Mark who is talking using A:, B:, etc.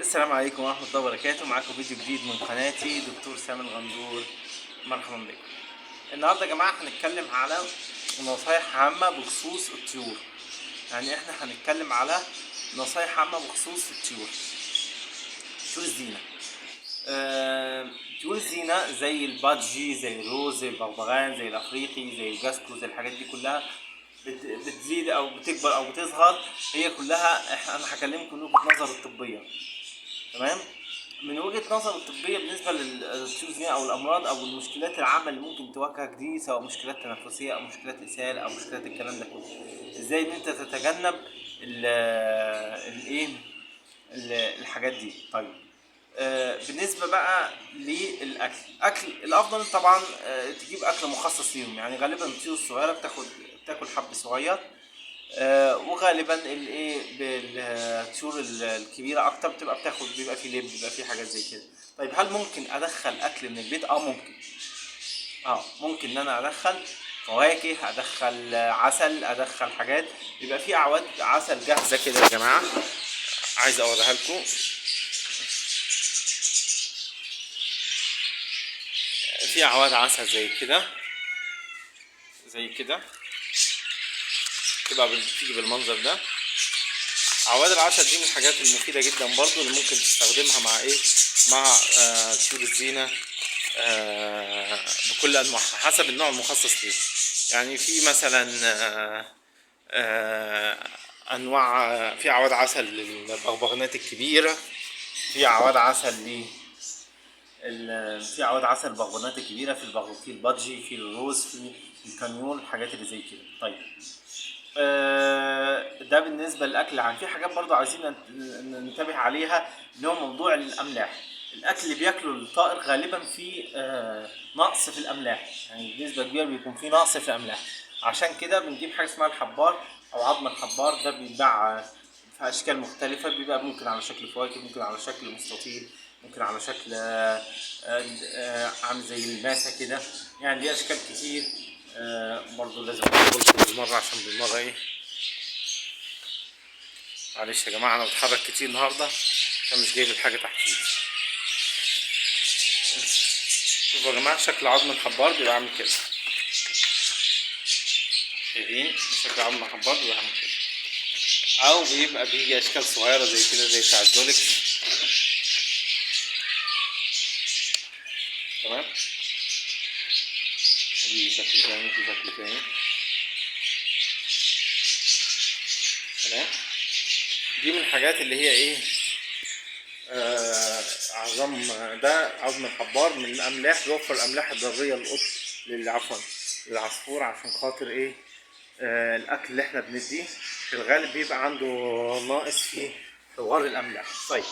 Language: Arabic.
A: السلام عليكم ورحمة الله وبركاته. معاكم فيديو جديد من قناتي دكتور سامي الغندور. مرحبا بكم. النهارده يا جماعة هنتكلم على نصايح عامة بخصوص الطيور. يعني احنا هنتكلم على نصايح عامة بخصوص الطيور الزينة. طيور الزينة زي البادجي، زي الروز، زي البغبغان، زي الافريقي، زي الجاسكو، زي الحاجات دي كلها بتزيد او بتكبر او بتظهر. هي كلها انا هكلمكم من وجهة نظر الطبية. تمام. من وجهة نظر الطبية بالنسبة للطيور او الامراض او المشكلات العامة اللي ممكن تواجهك دي، سواء مشكلات تنفسية او مشكلات اسهال او مشكلات الكلام ده كله، ازاي ان انت تتجنب الايه الحاجات دي. طيب، بالنسبة بقى للأكل الأفضل طبعا تجيب أكل مخصص ليهم. يعني غالبا الطيور الصغيرة بتاكل حب صغير، وغالبا بالطيور الكبيرة أكتر بيبقى في لب، بيبقى في حاجات زي كده. طيب، هل ممكن أدخل أكل من البيت؟ ممكن إن أنا أدخل فواكه، أدخل عسل، أدخل حاجات. بيبقى في أعواد عسل جاهزة كده يا جماعة، عايز أوريها لكم. في اعواد عسل زي كده تبقى بتيجي بالمنظر ده. اعواد العسل دي من الحاجات المفيده جدا برضو، اللي ممكن تستخدمها مع طيور الزينه بكل انواعها حسب النوع المخصص ليه. يعني في مثلا انواع، في اعواد عسل للبغبغانات الكبيره، في اعواد عسل في عواد عسل البغبغانات الكبيره، في البادجي، في الروز، في الكانيول، الحاجات اللي زي كده. طيب، ده بالنسبه للاكل العام. في حاجات برضو عايزين ننتبه عليها، اللي هو موضوع الاملاح. الاكل اللي بياكله الطائر غالبا فيه نقص في الاملاح، يعني بنسبه كبيره بيكون فيه نقص في الاملاح. عشان كده بنجيب حاجه اسمها الحبار او عظم الحبار. ده بيتباع في اشكال مختلفه، بيبقى ممكن على شكل فواكه، ممكن على شكل مستطيل، ممكن على شكل عامل زي الماسه كده. يعني دي اشكال كتير. برضو لازم اقولكم بالمره، عشان بالمره معلش يا جماعه انا بتحرك كتير النهارده عشان مش جايب الحاجه تحت ايدي. شوفوا يا جماعه، شكل عظم الحبار بيبقى عامل كده. شايفين شكل عظم الحبار بيبقى عامل كده، او بيجي اشكال صغيره زي كده، زي بتاع الزولكس. تمام. في شكل تاني، تمام. دي من الحاجات اللي هي ده عظم الحبار من الاملاح، بيوفر الاملاح الضاريه للعصفور، عشان خاطر الاكل اللي احنا بنديه في الغالب بيبقى عنده ناقص في حوار الاملاح. طيب،